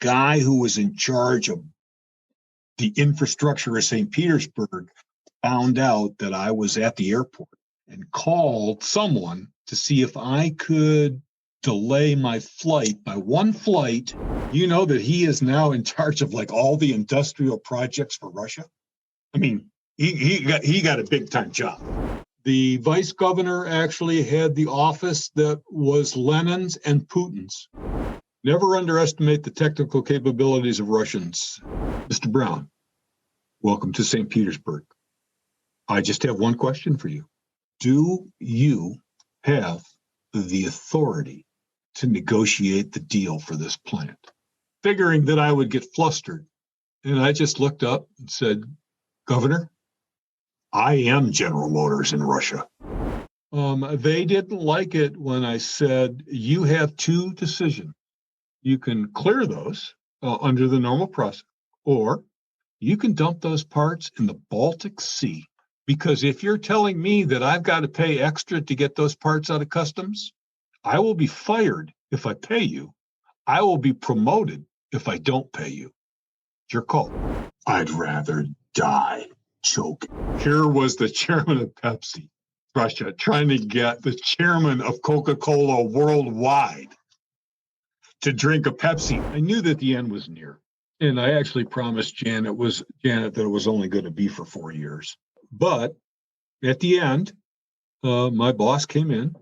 guy who was in charge of the infrastructure of St. Petersburg found out that I was at the airport and called someone to see if I could delay my flight by one flight. You know that he is now in charge of like all the industrial projects for Russia. I mean, he got a big time job. The vice governor actually had the office that was Lennon's and Putin's. Never underestimate the technical capabilities of Russians. Mr. Brown, welcome to St. Petersburg. I just have one question for you. Do you have the authority to negotiate the deal for this plant? Figuring that I would get flustered. And I just looked up and said, Governor, I am General Motors in Russia. They didn't like it when I said, you have two decisions. You can clear those under the normal process, or you can dump those parts in the Baltic Sea. Because if you're telling me that I've got to pay extra to get those parts out of customs, I will be fired if I pay you. I will be promoted if I don't pay you. It's your call. I'd rather die choking. Here was the chairman of Pepsi, Russia, trying to get the chairman of Coca-Cola worldwide to drink a Pepsi. I knew that the end was near. And I actually promised Janet that it was only going to be for 4 years. But at the end, my boss came in and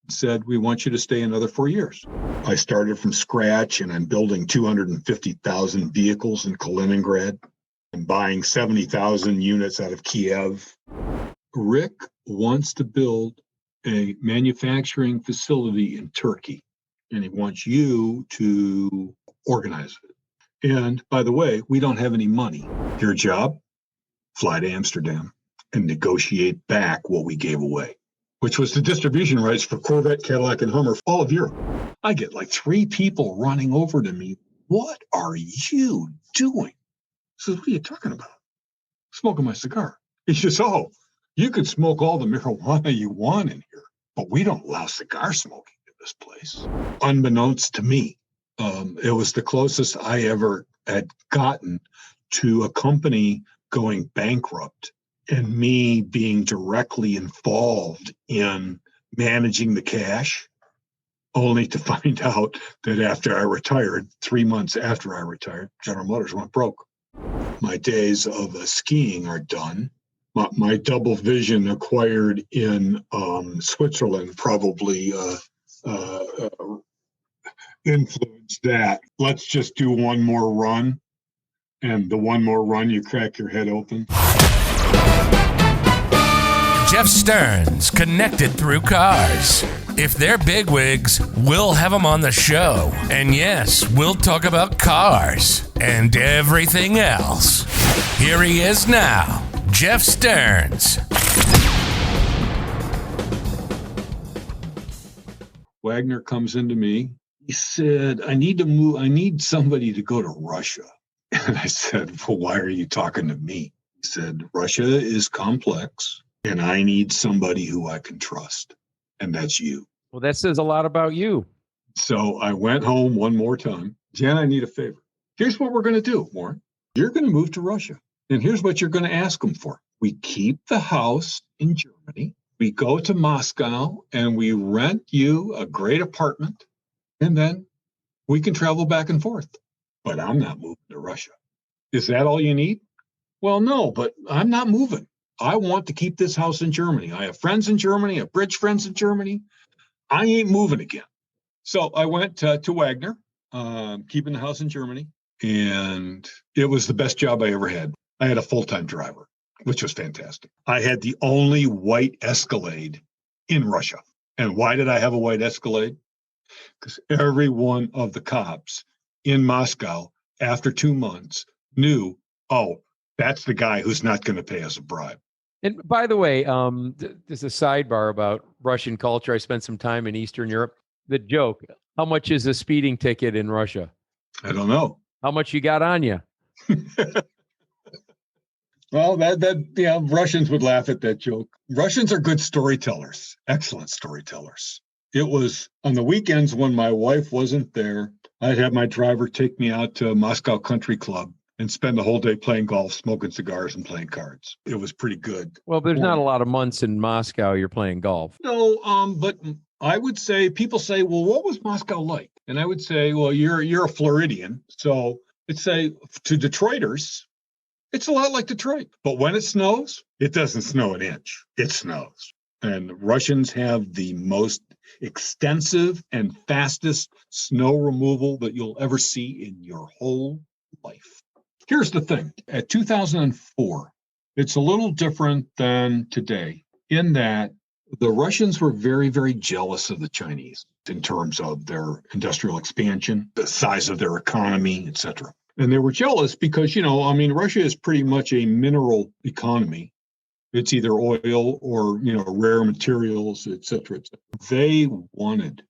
said, we want you to stay another 4 years. I started from scratch, and I'm building 250,000 vehicles in Kaliningrad. I'm buying 70,000 units out of Kiev. Rick wants to build a manufacturing facility in Turkey, and he wants you to organize it. And by the way, we don't have any money. Your job? Fly to Amsterdam and negotiate back what we gave away, which was the distribution rights for Corvette, Cadillac, and Hummer, all of Europe. I get like 3 people running over to me. What are you doing? I said, what are you talking about? Smoking my cigar. He says, oh, you can smoke all the marijuana you want in here, but we don't allow cigar smoking in this place. Unbeknownst to me, it was the closest I ever had gotten to a company going bankrupt and me being directly involved in managing the cash, only to find out that after I retired, 3 months after I retired, General Motors went broke. My days of skiing are done. My double vision acquired in Switzerland probably influenced that. Let's just do one more run. And the one more run, you crack your head open. Jeff Stearns, connected through cars. If they're bigwigs, we'll have them on the show. And yes, we'll talk about cars and everything else. Here he is now, Jeff Stearns. Wagner comes into me. He said, I need somebody to go to Russia. And I said, well, why are you talking to me? He said, Russia is complex, and I need somebody who I can trust. And that's you. Well, that says a lot about you. So I went home one more time. Jan, I need a favor. Here's what we're going to do, Warren. You're going to move to Russia. And here's what you're going to ask them for. We keep the house in Germany. We go to Moscow and we rent you a great apartment. And then we can travel back and forth. But I'm not moving to Russia. Is that all you need? Well, no, but I'm not moving. I want to keep this house in Germany. I have friends in Germany, I have bridge friends in Germany. I ain't moving again. So I went to Wagner, keeping the house in Germany, and it was the best job I ever had. I had a full-time driver, which was fantastic. I had the only white Escalade in Russia. And why did I have a white Escalade? Because every one of the cops in Moscow, after 2 months, knew, oh, that's the guy who's not going to pay us a bribe. And by the way, there's a sidebar about Russian culture. I spent some time in Eastern Europe. The joke, how much is a speeding ticket in Russia? I don't know. How much you got on you? Well, Russians would laugh at that joke. Russians are good storytellers, excellent storytellers. It was on the weekends when my wife wasn't there, I'd have my driver take me out to Moscow Country Club and spend the whole day playing golf, smoking cigars, and playing cards. It was pretty good. Well, there's not a lot of months in Moscow you're playing golf. No, but I would say, people say, well, what was Moscow like? And I would say, well, you're a Floridian. So I'd say to Detroiters, it's a lot like Detroit. But when it snows, it doesn't snow an inch. It snows. And Russians have the most extensive and fastest snow removal that you'll ever see in your whole life. Here's the thing. At 2004, it's a little different than today in that the Russians were very, very jealous of the Chinese in terms of their industrial expansion, the size of their economy, etc. And they were jealous because, Russia is pretty much a mineral economy. It's either oil or, rare materials, et cetera, et cetera. They wanted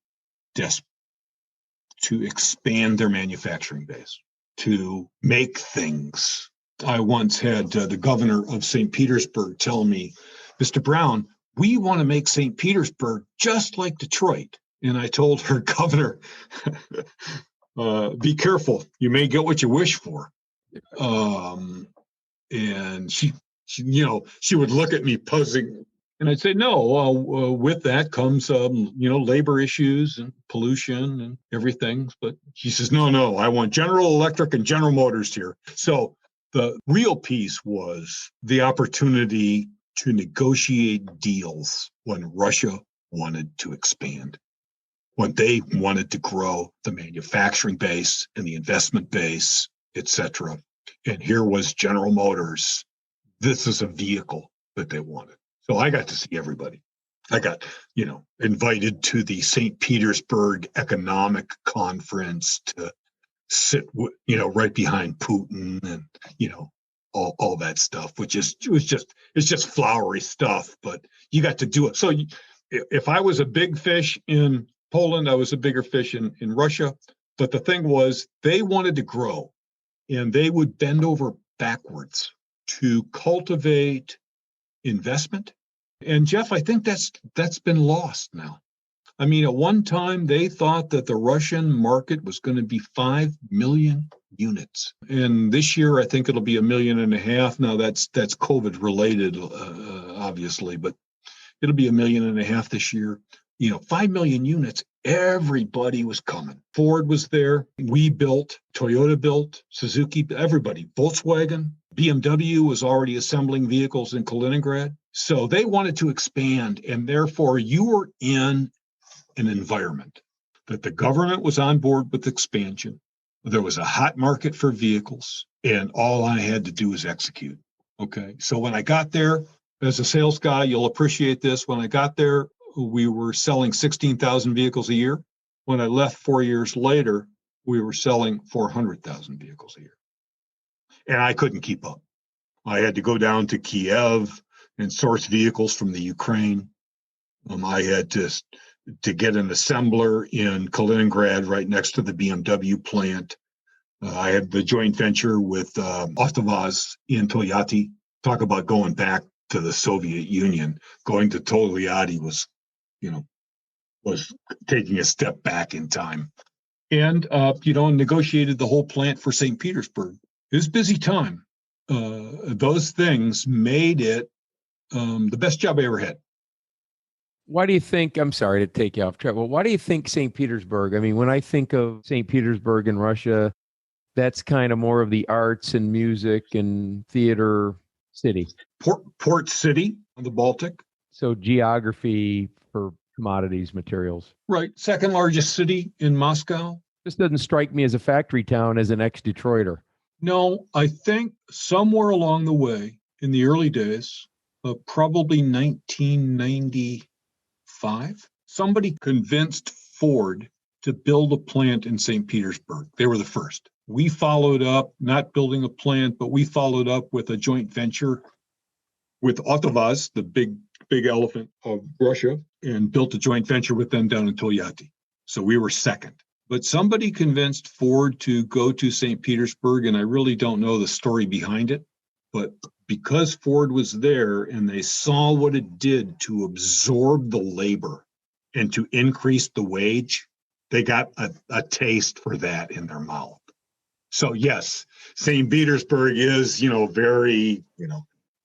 to expand their manufacturing base, to make things. I once had the governor of St. Petersburg tell me, Mr. Brown, we want to make St. Petersburg just like Detroit. And I told her, Governor, be careful. You may get what you wish for. And she would look at me puzzling. And I'd say, no, with that comes, labor issues and pollution and everything. But she says, no, I want General Electric and General Motors here. So the real piece was the opportunity to negotiate deals when Russia wanted to expand, when they wanted to grow the manufacturing base and the investment base, et cetera. And here was General Motors. This is a vehicle that they wanted. So I got to see everybody. I got, invited to the St. Petersburg Economic Conference to sit, right behind Putin and, all that stuff, it's just flowery stuff, but you got to do it. So if I was a big fish in Poland, I was a bigger fish in Russia. But the thing was, they wanted to grow, and they would bend over backwards to cultivate investment. And Jeff, I think that's been lost now. I mean, at one time, they thought that the Russian market was going to be 5 million units. And this year, I think it'll be 1.5 million. Now, that's COVID related, obviously, but it'll be 1.5 million this year. 5 million units, everybody was coming. Ford was there. We built, Toyota built, Suzuki, everybody, Volkswagen, BMW was already assembling vehicles in Kaliningrad. So they wanted to expand, and therefore you were in an environment that the government was on board with expansion. There was a hot market for vehicles, and all I had to do was execute. Okay. So when I got there, as a sales guy, you'll appreciate this. When I got there, we were selling 16,000 vehicles a year. When I left 4 years later, we were selling 400,000 vehicles a year. And I couldn't keep up. I had to go down to Kiev and source vehicles from the Ukraine. I had to get an assembler in Kaliningrad right next to the BMW plant. I had the joint venture with Avtovaz in Toyota. Talk about going back to the Soviet Union. Going to Toyota was taking a step back in time. And, negotiated the whole plant for St. Petersburg. It was a busy time. Those things made it the best job I ever had. Why do you think, I'm sorry to take you off track, but why do you think St. Petersburg? I mean, when I think of St. Petersburg in Russia, that's kind of more of the arts and music and theater city. Port city on the Baltic. So geography for commodities, materials. Right. Second largest city in Moscow. This doesn't strike me as a factory town as an ex-Detroiter. No, I think somewhere along the way in the early days, probably 1995, somebody convinced Ford to build a plant in St. Petersburg. They were the first. We followed up, not building a plant, but we followed up with a joint venture with Avtovaz, the big elephant of Russia, and built a joint venture with them down in Toyota. So we were second. But somebody convinced Ford to go to St. Petersburg, and I really don't know the story behind it. But because Ford was there and they saw what it did to absorb the labor and to increase the wage, they got a taste for that in their mouth. So yes, St. Petersburg is, very,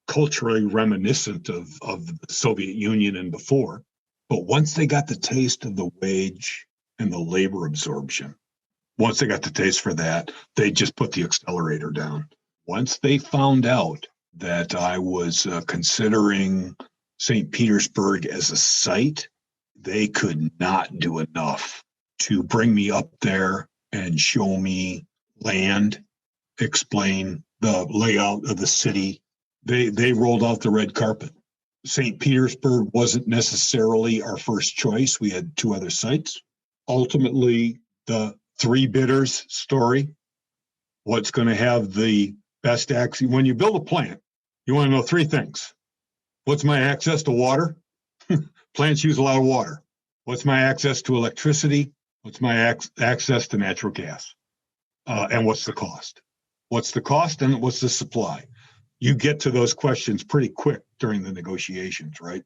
culturally reminiscent of the Soviet Union and before. But once they got the taste of the wage and the labor absorption, once they got the taste for that, they just put the accelerator down. Once they found out that I was considering St. Petersburg as a site, they could not do enough to bring me up there and show me land, explain the layout of the city. They rolled out the red carpet. St. Petersburg wasn't necessarily our first choice. We had 2 other sites. Ultimately, the 3 bidders story, what's going to have the best access. When you build a plant, you want to know 3 things. What's my access to water? Plants use a lot of water. What's my access to electricity? What's my access to natural gas? And what's the cost? What's the cost and what's the supply? You get to those questions pretty quick during the negotiations, right?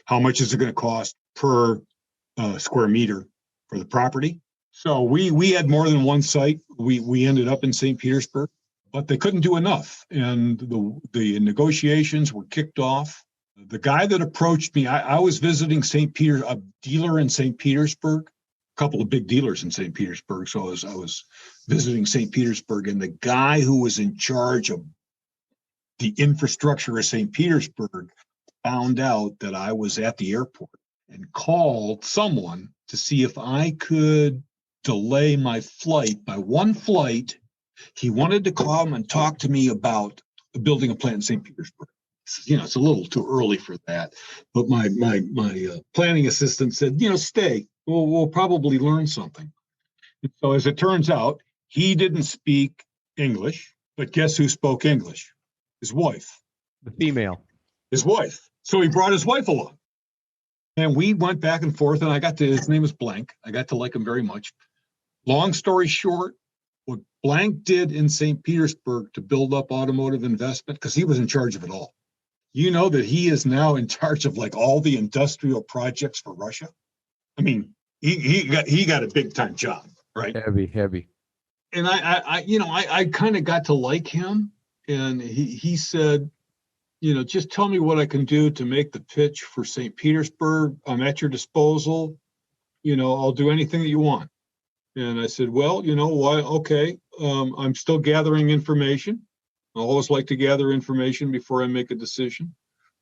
How much is it going to cost per square meter for the property? So we had more than one site. We ended up in St. Petersburg, but they couldn't do enough. And the negotiations were kicked off. The guy that approached me, I was visiting a dealer in St. Petersburg, a couple of big dealers in St. Petersburg. So I was visiting St. Petersburg, and the guy who was in charge of the infrastructure of St. Petersburg found out that I was at the airport and called someone to see if I could delay my flight by 1 flight. He wanted to come and talk to me about building a plant in St. Petersburg. It's a little too early for that. But my planning assistant said, stay. We'll probably learn something. And so as it turns out, he didn't speak English, but guess who spoke English? His wife. The female. His wife. So he brought his wife along. And we went back and forth, and his name is Blank. I got to like him very much. Long story short, what Blank did in St. Petersburg to build up automotive investment, because he was in charge of it all. You know that he is now in charge of like all the industrial projects for Russia. I mean, he got a big time job, right? Heavy. And I kind of got to like him. And he said, just tell me what I can do to make the pitch for St. Petersburg. I'm at your disposal. I'll do anything that you want. And I said, well, why? Okay. I'm still gathering information. I always like to gather information before I make a decision.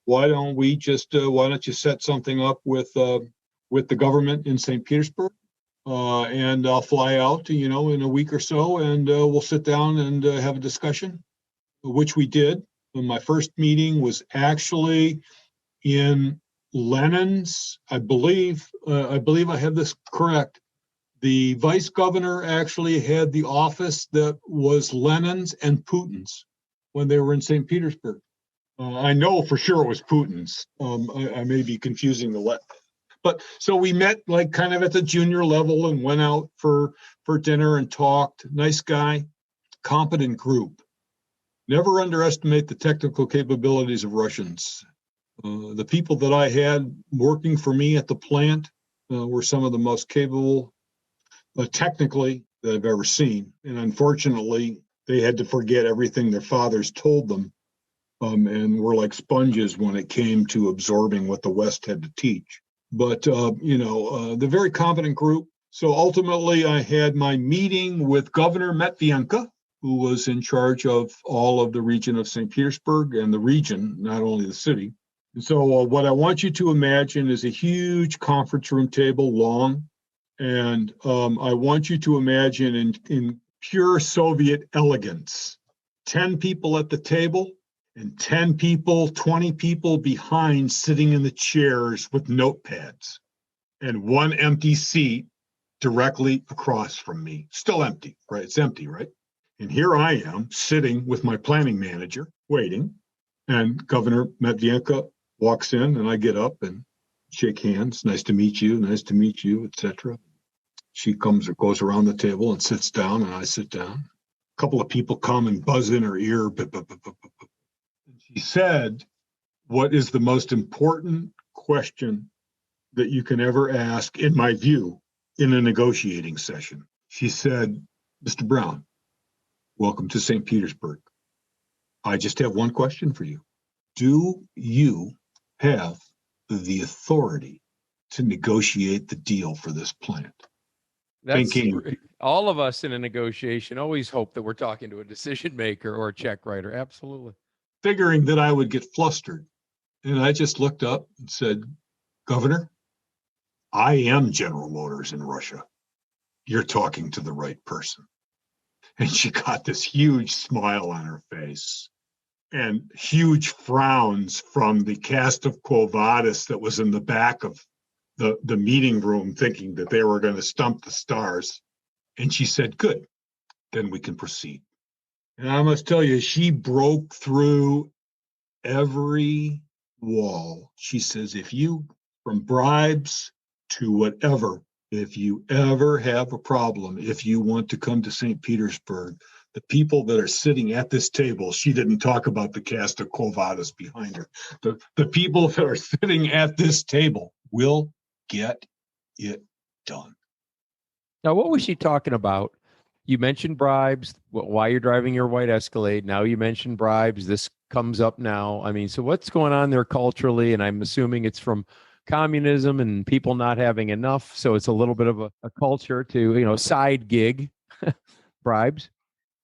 Why don't you set something up with the government in St. Petersburg? And I'll fly out, in a week or so, and we'll sit down and have a discussion, which we did. And my first meeting was actually in Lennon's, I believe I have this correct. The vice governor actually had the office that was Lennon's and Putin's when they were in St. Petersburg. I know for sure it was Putin's. I may be confusing but so we met like kind of at the junior level and went out for dinner and talked. Nice guy, competent group. Never underestimate the technical capabilities of Russians. The people that I had working for me at the plant were some of the most capable technically that I've ever seen. And unfortunately, they had to forget everything their fathers told them and were like sponges when it came to absorbing what the West had to teach. But, the very competent group. So ultimately, I had my meeting with Governor Matvienko, who was in charge of all of the region of St. Petersburg and the region, not only the city. And so what I want you to imagine is a huge conference room table, long. And I want you to imagine in pure Soviet elegance, 10 people at the table and 10 people, 20 people behind sitting in the chairs with notepads and one empty seat directly across from me. Still empty, right? It's empty, right? And here I am sitting with my planning manager waiting, and Governor Matvienko walks in, and I get up and shake hands. Nice to meet you, etc. She goes around the table and sits down, and I sit down. A couple of people come and buzz in her ear. She said, what is the most important question that you can ever ask, in my view, in a negotiating session. She said, Mr. Brown, welcome to St. Petersburg. I just have one question for you. Do you have the authority to negotiate the deal for this plant? That's Thinking, all of us in a negotiation always hope that we're talking to a decision maker or a check writer. Absolutely. figuring that I would get flustered. And I just looked up and said, Governor, I am General Motors in Russia. You're talking to the right person. And she got this huge smile on her face and huge frowns from the cast of Quo Vadis that was in the back of the meeting room, thinking that they were going to stump the stars. And she said, good, then we can proceed. And I must tell you, she broke through every wall. She says, if you, from bribes to whatever, if you ever have a problem, if you want to come to St. Petersburg, the people that are sitting at this table, she didn't talk about the cast of Quo Vadis behind her. The people that are sitting at this table will get it done. Now, what was she talking about? You mentioned bribes, why you're driving your white Escalade. Now you mentioned bribes. This comes up now. I mean, so what's going on there culturally? And I'm assuming it's from communism and people not having enough. So it's a little bit of a culture to, side gig bribes.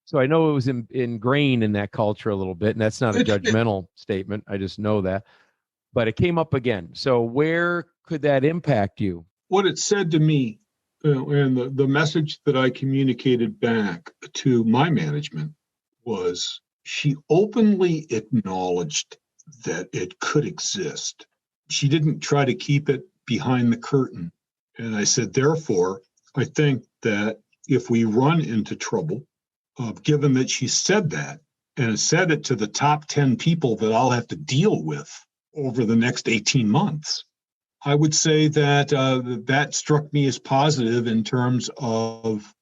So I know it was ingrained in that culture a little bit. And that's not a judgmental statement. I just know that. But it came up again. So where could that impact you? What it said to me, and the message that I communicated back to my management was she openly acknowledged that it could exist. She didn't try to keep it behind the curtain. And I said, therefore, I think that if we run into trouble, given that she said that and said it to the top 10 people that I'll have to deal with over the next 18 months, I would say that that struck me as positive in terms of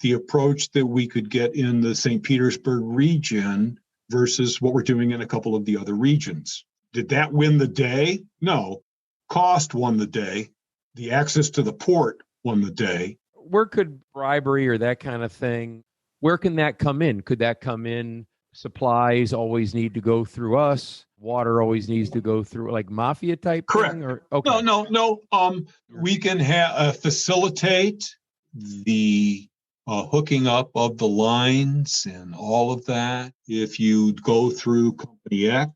the approach that we could get in the St. Petersburg region versus what we're doing in a couple of the other regions. Did that win the day? No. Cost won the day. The access to the port won the day. Where could bribery or that kind of thing, where can that come in? Could that come in? Supplies always need to go through us. Water always needs to go through, like mafia type Correct. thing? Or, okay. No. We can facilitate the hooking up of the lines and all of that. If you go through Company X,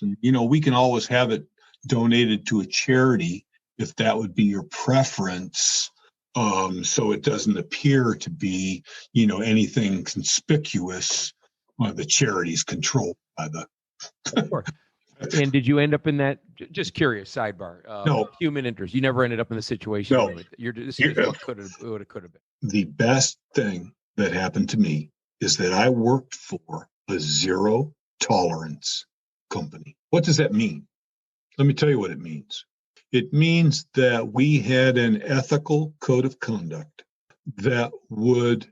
and, we can always have it donated to a charity if that would be your preference. So it doesn't appear to be, anything conspicuous. The charity's controlled by the. Of course. And did you end up in that? Just curious, sidebar. No. Human interest. You never ended up in the situation. No. This is what could have been. The best thing that happened to me is that I worked for a zero tolerance company. What does that mean? Let me tell you what it means. It means that we had an ethical code of conduct that would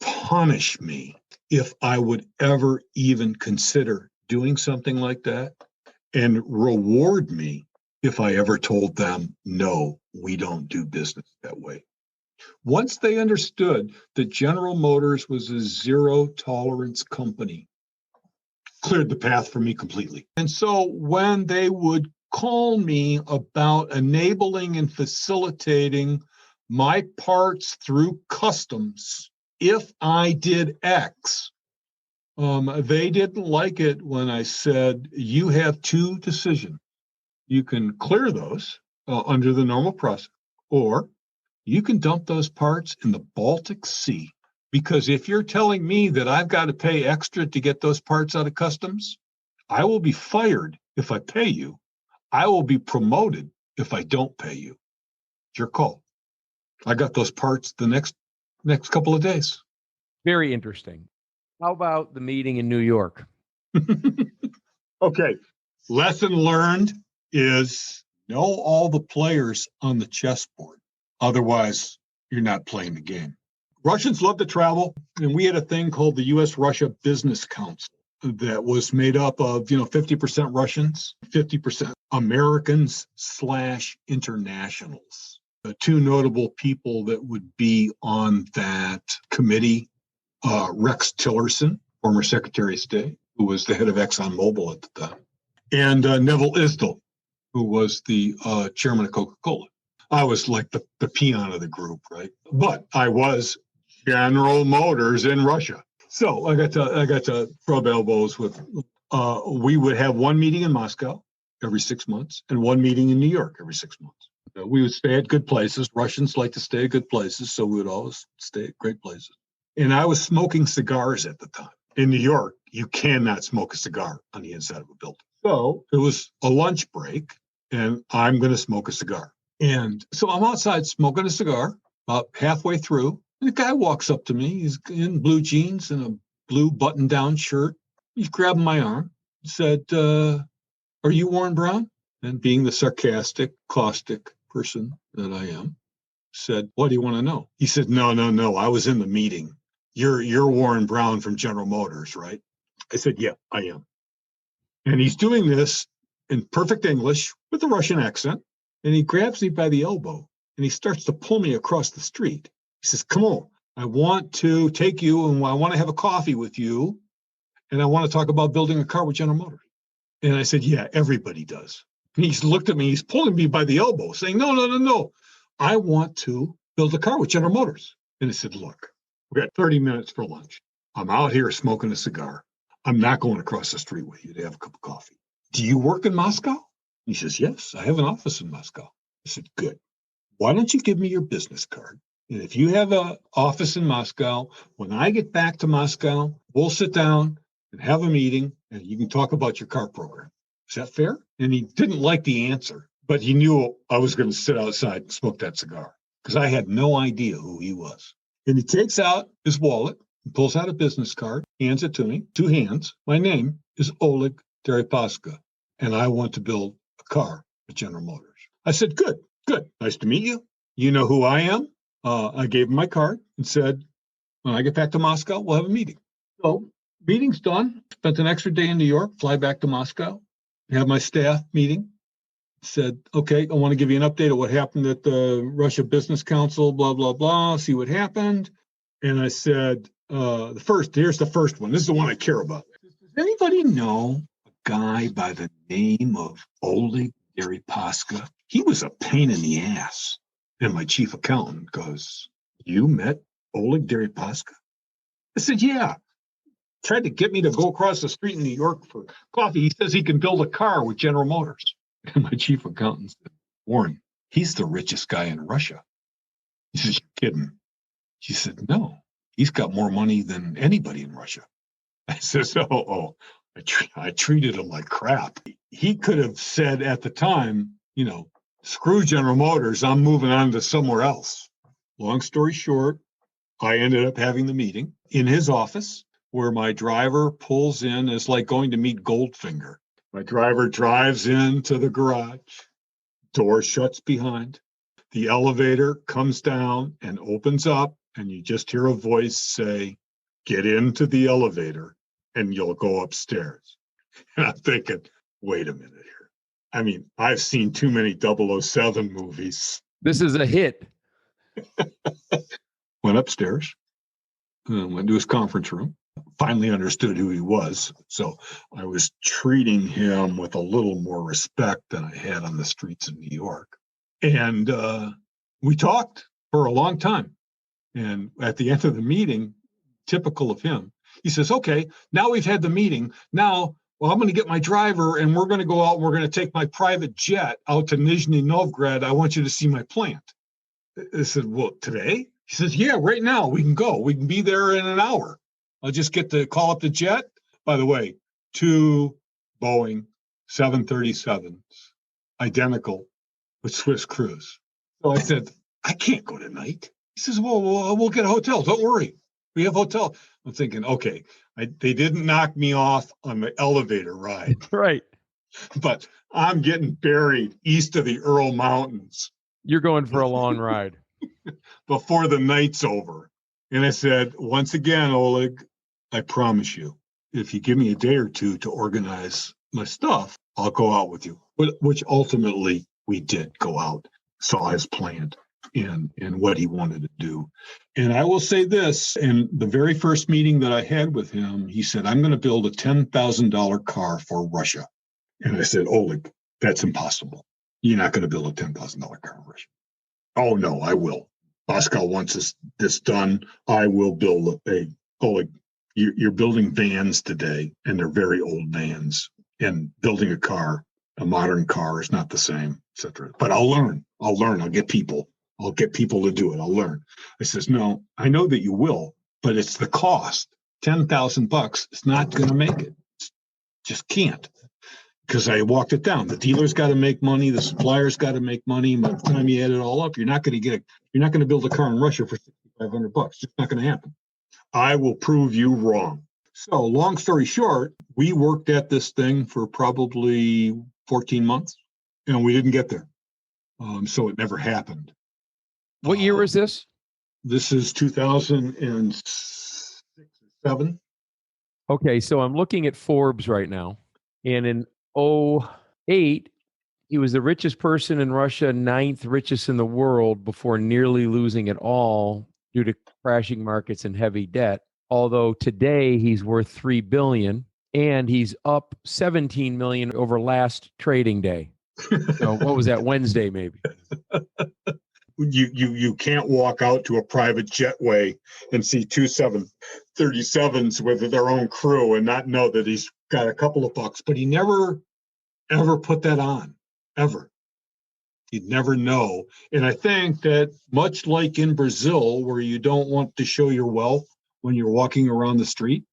punish me if I would ever even consider doing something like that, and reward me if I ever told them, no, we don't do business that way. Once they understood that General Motors was a zero tolerance company, cleared the path for me completely. And so when they would call me about enabling and facilitating my parts through customs, if I did X, they didn't like it when I said, you have two decisions. You can clear those under the normal process, or you can dump those parts in the Baltic Sea. Because if you're telling me that I've got to pay extra to get those parts out of customs, I will be fired if I pay you. I will be promoted if I don't pay you. It's your call. I got those parts the next couple of days. Very interesting. How about the meeting in New York? Okay. Lesson learned is know all the players on the chessboard. Otherwise, you're not playing the game. Russians love to travel, and we had a thing called the U.S.-Russia Business Council that was made up of, 50% Russians, 50% Americans / internationals. two notable people that would be on that committee, Rex Tillerson, former Secretary of State, who was the head of ExxonMobil at the time, and Neville Isdell, who was the chairman of Coca-Cola. I was like the peon of the group, right? But I was General Motors in Russia. So I got to rub elbows with, we would have one meeting in Moscow every 6 months and one meeting in New York every 6 months. We would stay at good places. Russians like to stay at good places, so we would always stay at great places. And I was smoking cigars at the time. In New York, you cannot smoke a cigar on the inside of a building. So it was a lunch break, and I'm going to smoke a cigar. And so I'm outside smoking a cigar, about halfway through, and the guy walks up to me. He's in blue jeans and a blue button-down shirt. He's grabbing my arm, said, "Are you Warren Brown?" And being the sarcastic, caustic person that I am, said, "What do you want to know?" He said, No, I was in the meeting. You're Warren Brown from General Motors, right?" I said, "Yeah, I am." And he's doing this in perfect English with a Russian accent. And he grabs me by the elbow and he starts to pull me across the street. He says, "Come on, I want to take you and I want to have a coffee with you. And I want to talk about building a car with General Motors." And I said, "Yeah, everybody does." And he's looked at me, he's pulling me by the elbow saying, No. I want to build a car with General Motors. And I said, "Look, we got 30 minutes for lunch. I'm out here smoking a cigar. I'm not going across the street with you to have a cup of coffee. Do you work in Moscow?" He says, "Yes, I have an office in Moscow." I said, "Good. Why don't you give me your business card? And if you have an office in Moscow, when I get back to Moscow, we'll sit down and have a meeting and you can talk about your car program. Is that fair?" And he didn't like the answer, but he knew I was going to sit outside and smoke that cigar because I had no idea who he was. And he takes out his wallet and pulls out a business card, hands it to me, 2 hands. "My name is Oleg Deripaska, and I want to build a car with General Motors." I said, Good. Nice to meet you. You know who I am?" I gave him my card and said, "When I get back to Moscow, we'll have a meeting." So meeting's done. Spent an extra day in New York, fly back to Moscow, have my staff meeting. Said, "Okay, I want to give you an update of what happened at the Russia Business Council, blah, blah, blah, see what happened." And I said, here's the first one. This is the one I care about. "Does anybody know a guy by the name of Oleg Deripaska? He was a pain in the ass." And my chief accountant goes, "You met Oleg Deripaska?" I said, "Yeah. Tried to get me to go across the street in New York for coffee. He says he can build a car with General Motors." And my chief accountant said, "Warren, he's the richest guy in Russia." He says, "You're kidding." She said, "No, he's got more money than anybody in Russia." I says, I treated him like crap. He could have said at the time, "Screw General Motors, I'm moving on to somewhere else." Long story short, I ended up having the meeting in his office where my driver pulls in. It's like going to meet Goldfinger. My driver drives into the garage, door shuts behind, the elevator comes down and opens up, and you just hear a voice say, "Get into the elevator and you'll go upstairs." And I'm thinking, wait a minute here. I mean, I've seen too many 007 movies. This is a hit. Went upstairs, went to his conference room. Finally understood who he was. So I was treating him with a little more respect than I had on the streets of New York. And we talked for a long time. And at the end of the meeting, typical of him, he says, "Okay, now we've had the meeting. Now, I'm going to get my driver and we're going to go out and we're going to take my private jet out to Nizhny Novgorod. I want you to see my plant." I said, "Well, today?" He says, "Yeah, right now we can go. We can be there in an hour. I'll just get to call up the jet." By the way, 2 Boeing 737s, identical with Swiss crews. So I said, "I can't go tonight." He says, "Well, we'll get a hotel. Don't worry. We have a hotel." I'm thinking, okay, they didn't knock me off on the elevator ride. Right. But I'm getting buried east of the Ural Mountains. You're going for a long ride. Before the night's over. And I said, "Once again, Oleg, I promise you, if you give me a day or two to organize my stuff, I'll go out with you." Which ultimately we did go out, saw his plant, and what he wanted to do. And I will say this, in the very first meeting that I had with him, he said, I'm going to build a $10,000 car for Russia. And I said, Oleg, that's impossible. You're not going to build a $10,000 car in Russia. Oh, no, I will. Moscow wants this done. I will build Oleg, you're building vans today, and they're very old vans. And building a modern car is not the same, etc. But I'll learn. I'll get people to do it. I'll learn. I says, no, I know that you will, but it's the cost. $10,000 is not going to make it. Just can't. Because I walked it down. The dealer's got to make money. The supplier's got to make money. By the time you add it all up, you're not going to build a car in Russia for $6,500. It's not going to happen. I will prove you wrong. So long story short, we worked at this thing for probably 14 months and we didn't get there. So it never happened. What year was this? This is 2006 or 7. Okay, so I'm looking at Forbes right now. And in 2008, he was the richest person in Russia, 9th richest in the world, before nearly losing it all due to crashing markets and heavy debt. Although today he's worth $3 billion and he's up 17 million over last trading day. So what was that, Wednesday maybe? You can't walk out to a private jetway and see two 737s with their own crew and not know that he's got a couple of bucks. But he never, ever put that on, ever. You'd never know. And I think that much like in Brazil, where you don't want to show your wealth when you're walking around the street,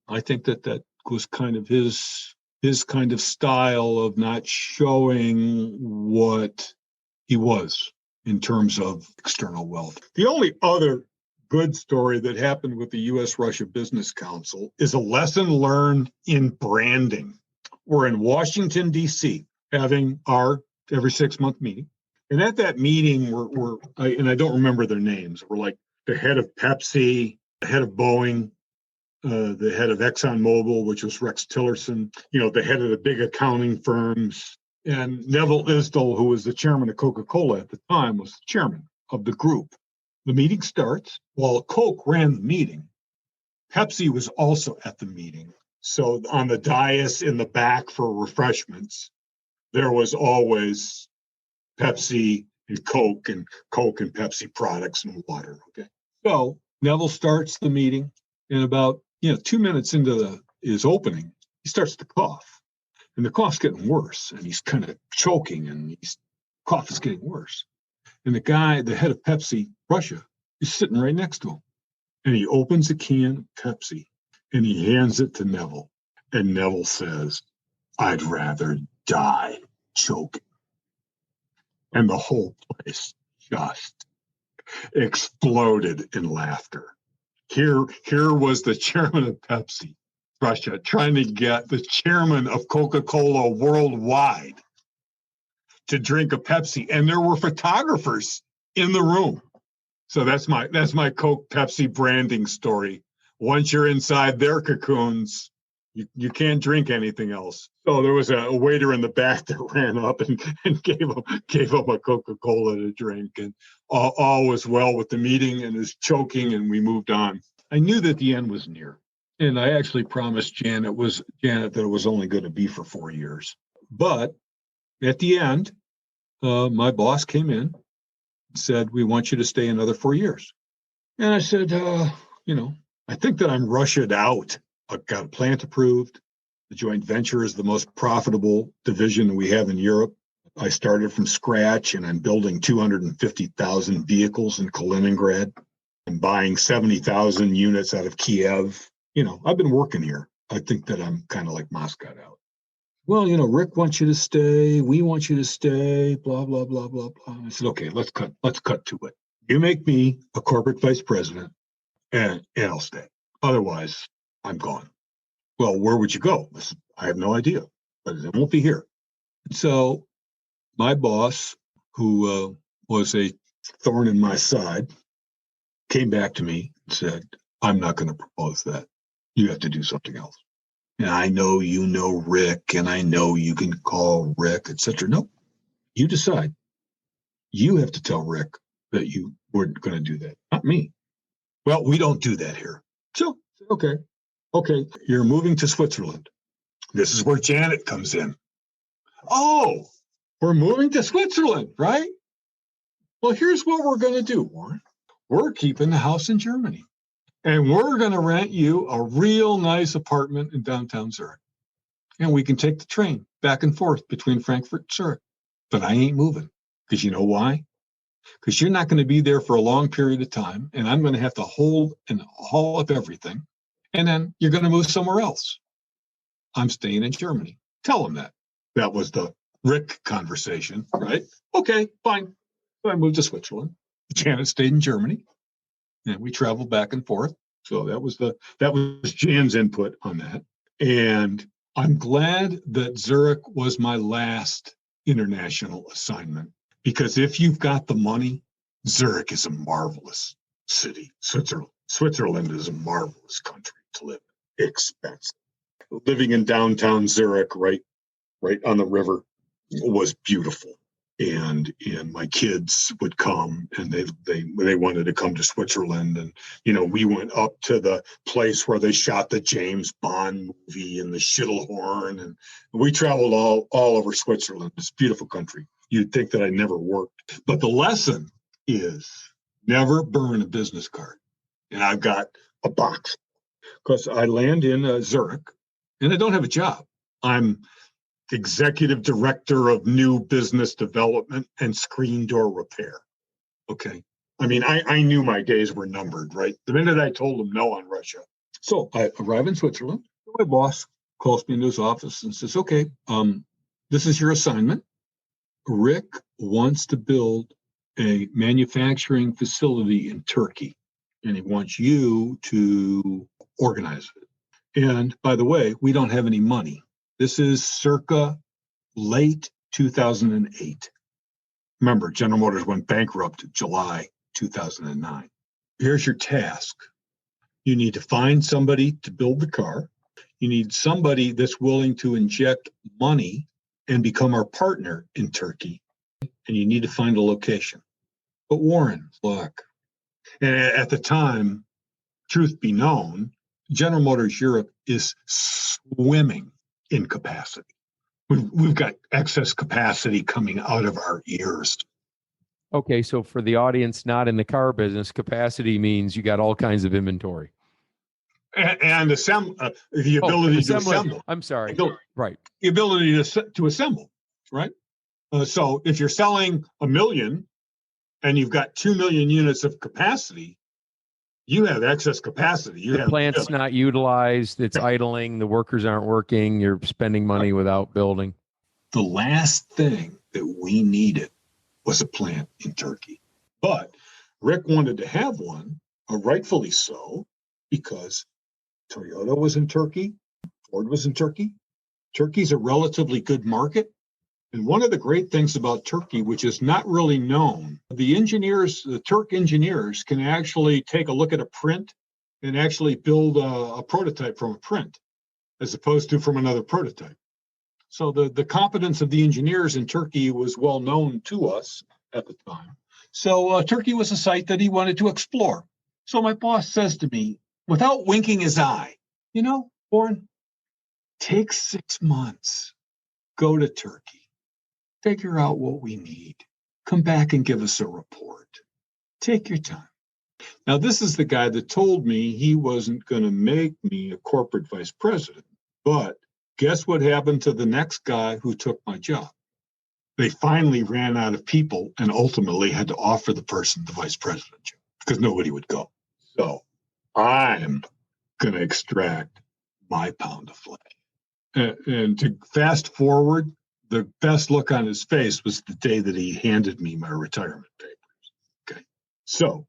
I think that was kind of his kind of style of not showing what he was in terms of external wealth. The only other good story that happened with the U.S.-Russia Business Council is a lesson learned in branding. We're in Washington, D.C., having our every 6-month meeting. And at that meeting, I don't remember their names. We're like the head of Pepsi, the head of Boeing, the head of ExxonMobil, which was Rex Tillerson, the head of the big accounting firms. And Neville Isdell, who was the chairman of Coca-Cola at the time, was the chairman of the group. The meeting starts. While Coke ran the meeting, Pepsi was also at the meeting. So on the dais in the back for refreshments, there was always Pepsi and Coke Pepsi products and water. Okay. So Neville starts the meeting, and about 2 minutes into his opening, he starts to cough. And the cough's getting worse, and he's kind of choking, and cough is getting worse. And the guy, the head of Pepsi Russia, is sitting right next to him. And he opens a can of Pepsi, and he hands it to Neville. And Neville says, I'd rather die choking. And the whole place just exploded in laughter. Here was the chairman of Pepsi Russia trying to get the chairman of Coca-Cola worldwide to drink a Pepsi, and there were photographers in the room. So that's my Coke Pepsi branding story. Once you're inside their cocoons, you can't drink anything else. So there was a waiter in the back that ran up and gave him a Coca-Cola to drink, and all was well with the meeting, and his choking, and we moved on. I knew that the end was near. And I actually promised Janet that it was only going to be for 4 years. But at the end, my boss came in and said, we want you to stay another 4 years. And I said, I think that I'm Russia'd out. I've got a plant approved. The joint venture is the most profitable division we have in Europe. I started from scratch, and I'm building 250,000 vehicles in Kaliningrad. I'm buying 70,000 units out of Kiev. I've been working here. I think that I'm kind of like Moscow out. Well, Rick wants you to stay. We want you to stay, blah, blah, blah, blah, blah. I said, okay, let's cut to it. You make me a corporate vice president and I'll stay. Otherwise, I'm gone. Well, where would you go? I said, I have no idea, but it won't be here. So my boss, who was a thorn in my side, came back to me and said, I'm not going to propose that. You have to do something else. And I know you know Rick, and I know you can call Rick, etc. No, you decide. You have to tell Rick that you were going to do that. Not me. Well, we don't do that here. So, okay, you're moving to Switzerland. This is where Janet comes in. Oh, we're moving to Switzerland, right? Well, here's what we're going to do, Warren. We're keeping the house in Germany. And we're going to rent you a real nice apartment in downtown Zurich. And we can take the train back and forth between Frankfurt and Zurich. But I ain't moving. Because you know why? Because you're not going to be there for a long period of time. And I'm going to have to hold and haul up everything. And then you're going to move somewhere else. I'm staying in Germany. Tell them that. That was the Rick conversation, right? Okay, fine. So I moved to Switzerland. Janet stayed in Germany. And we traveled back and forth. So that was Jan's input on that. And I'm glad that Zurich was my last international assignment, because if you've got the money, Zurich is a marvelous city. Switzerland is a marvelous country to live in. Expensive. Living in downtown Zurich, right on the river, was beautiful. And my kids would come, and they wanted to come to Switzerland, and we went up to the place where they shot the James Bond movie and the Schittelhorn, and we traveled all over Switzerland. It's a beautiful country. You'd think that I never worked, but the lesson is never burn a business card. And I've got a box, because I land in Zurich, and I don't have a job. I'm executive director of new business development and screen door repair. Okay. I mean, I knew my days were numbered, right? The minute I told them no on Russia. So I arrive in Switzerland. My boss calls me into his office and says, okay, this is your assignment. Rick wants to build a manufacturing facility in Turkey, and he wants you to organize it. And by the way, we don't have any money. This is circa late 2008. Remember, General Motors went bankrupt July 2009. Here's your task. You need to find somebody to build the car. You need somebody that's willing to inject money and become our partner in Turkey. And you need to find a location. But Warren, look, and at the time, truth be known, General Motors Europe is swimming in capacity. We've got excess capacity coming out of our ears. Okay, so for the audience not in the car business, capacity means you got all kinds of inventory. And the ability to assemble. I'm sorry. Right. The ability to assemble, right? So if you're selling 1 million and you've got 2 million units of capacity, you have excess capacity. The plant's not utilized. It's idling. The workers aren't working. You're spending money without building. The last thing that we needed was a plant in Turkey. But Rick wanted to have one, rightfully so, because Toyota was in Turkey, Ford was in Turkey. Turkey's a relatively good market. And one of the great things about Turkey, which is not really known, the Turk engineers can actually take a look at a print and actually build a prototype from a print, as opposed to from another prototype. So the competence of the engineers in Turkey was well known to us at the time. So Turkey was a site that he wanted to explore. So my boss says to me, without winking his eye, Warren, take 6 months, go to Turkey. Figure out what we need. Come back and give us a report. Take your time. Now, this is the guy that told me he wasn't going to make me a corporate vice president. But guess what happened to the next guy who took my job? They finally ran out of people and ultimately had to offer the person the vice president job because nobody would go. So I'm going to extract my pound of flesh. And to fast forward, the best look on his face was the day that he handed me my retirement papers. Okay. So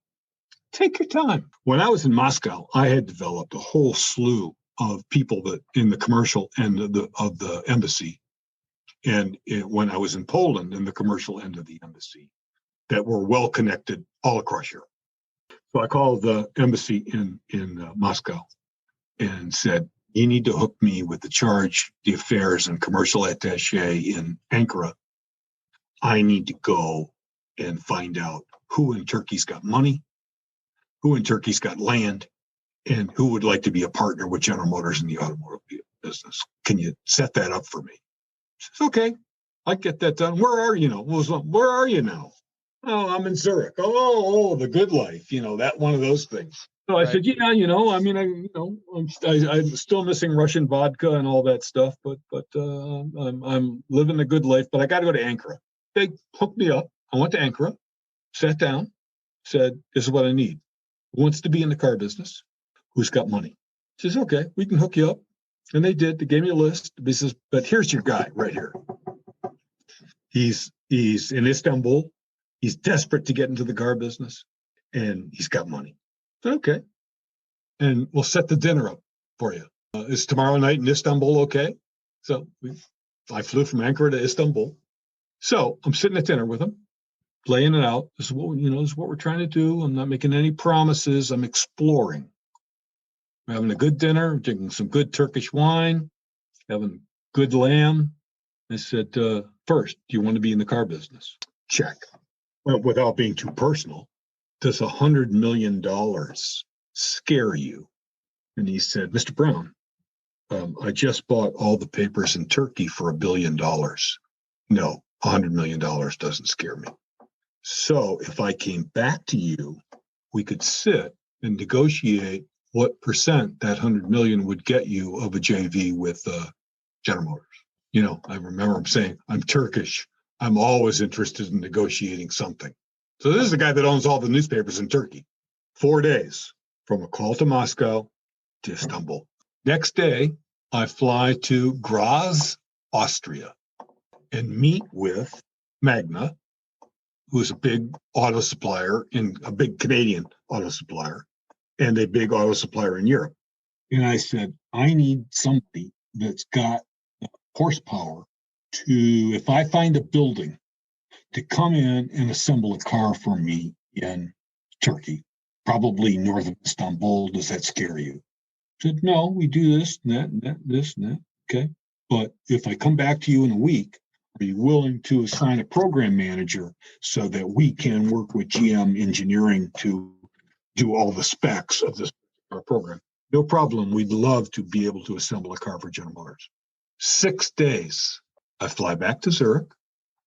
take your time. When I was in Moscow, I had developed a whole slew of people that in the commercial end of the embassy. And when I was in Poland, in the commercial end of the embassy, that were well connected all across Europe. So I called the embassy in Moscow and said, you need to hook me with the affairs and commercial attaché in Ankara. I need to go and find out who in Turkey's got money, who in Turkey's got land, and who would like to be a partner with General Motors in the automotive business. Can you set that up for me? She says, okay, I get that done. Where are you now? Where are you now? Oh, I'm in Zurich. Oh, the good life. That one of those things. So I said, yeah, I'm still missing Russian vodka and all that stuff, but I'm living the good life. But I got to go to Ankara. They hooked me up. I went to Ankara, sat down, said, this is what I need. Who wants to be in the car business? Who's got money? She says, okay, we can hook you up. And they did. They gave me a list. He says, but here's your guy right here. He's in Istanbul. He's desperate to get into the car business, and he's got money. I said, okay. And we'll set the dinner up for you. Is tomorrow night in Istanbul okay? So I flew from Ankara to Istanbul. So I'm sitting at dinner with him, laying it out. This is what we're trying to do. I'm not making any promises. I'm exploring. We're having a good dinner, drinking some good Turkish wine, having good lamb. I said, first, do you want to be in the car business? Check. Well, without being too personal, does $100 million scare you? And he said, Mr. Brown, I just bought all the papers in Turkey for $1 billion. No, $100 million doesn't scare me. So if I came back to you, we could sit and negotiate what percent that 100 million would get you of a JV with General Motors. I remember him saying, I'm Turkish. I'm always interested in negotiating something. So this is the guy that owns all the newspapers in Turkey. 4 days from a call to Moscow to Istanbul. Next day, I fly to Graz, Austria, and meet with Magna, who's a big auto supplier, a big Canadian auto supplier, and a big auto supplier in Europe. And I said, I need somebody that's got horsepower to, if I find a building, to come in and assemble a car for me in Turkey, probably north of Istanbul. Does that scare you? I said, no, we do this and that and that, this and that. Okay. But if I come back to you in a week, are you willing to assign a program manager so that we can work with GM engineering to do all the specs of this program? No problem. We'd love to be able to assemble a car for General Motors. 6 days. I fly back to Zurich.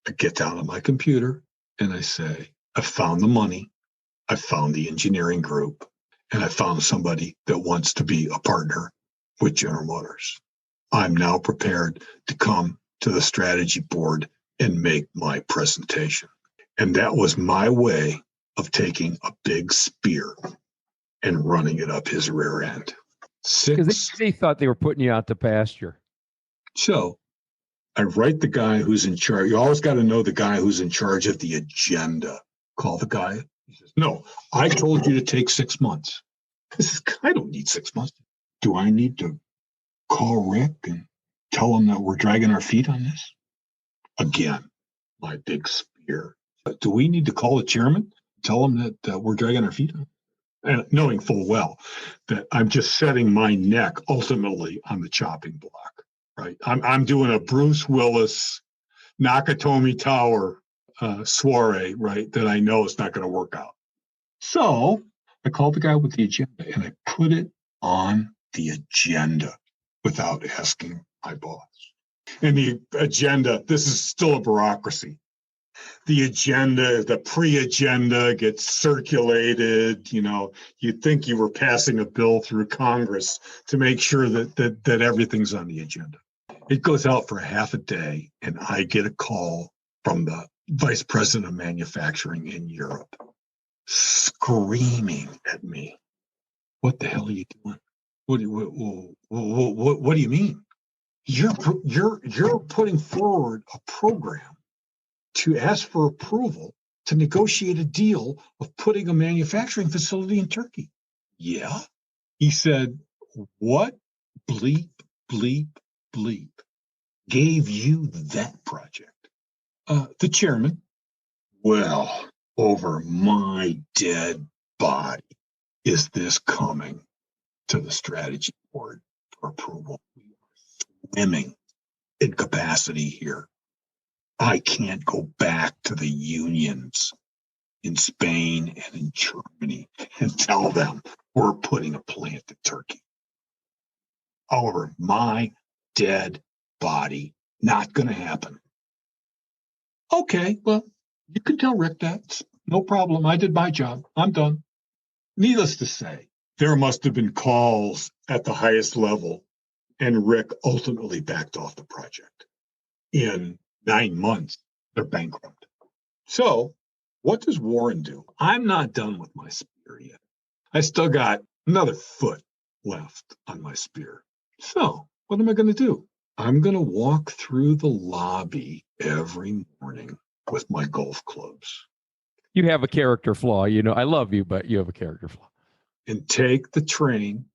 I get down on my computer and I say, I found the money. I found the engineering group, and I found somebody that wants to be a partner with General Motors. I'm now prepared to come to the strategy board and make my presentation. And that was my way of taking a big spear and running it up his rear end. Because they thought they were putting you out to pasture. So I write the guy who's in charge. You always got to know the guy who's in charge of the agenda. Call the guy. He says, no, I told you to take 6 months. I says, I don't need 6 months. Do I need to call Rick and tell him that we're dragging our feet on this? Again, my big spear. Do we need to call the chairman, tell him that we're dragging our feet on it? And knowing full well that I'm just setting my neck ultimately on the chopping block, right? I'm doing a Bruce Willis Nakatomi Tower soiree, right? That I know is not going to work out. So I called the guy with the agenda and I put it on the agenda without asking my boss. And the agenda, this is still a bureaucracy. The agenda, the pre-agenda gets circulated. You'd think you were passing a bill through Congress to make sure that everything's on the agenda. It goes out for a half a day, and I get a call from the vice president of manufacturing in Europe, screaming at me. What the hell are you doing? What do you mean? You're putting forward a program to ask for approval to negotiate a deal of putting a manufacturing facility in Turkey. Yeah. He said, what bleep gave you that project? The chairman. Well, over my dead body is this coming to the strategy board for approval. We are swimming in capacity here. I can't go back to the unions in Spain and in Germany and tell them we're putting a plant in Turkey. However, my dead body, not going to happen. Okay, well, you can tell Rick that. No problem. I did my job. I'm done. Needless to say, there must have been calls at the highest level, and Rick ultimately backed off the project. In 9 months, they're bankrupt. So what does Warren do? I'm not done with my spear yet. I still got another foot left on my spear. So what am I going to do? I'm going to walk through the lobby every morning with my golf clubs. You have a character flaw. You know, I love you, but you have a character flaw. And take the train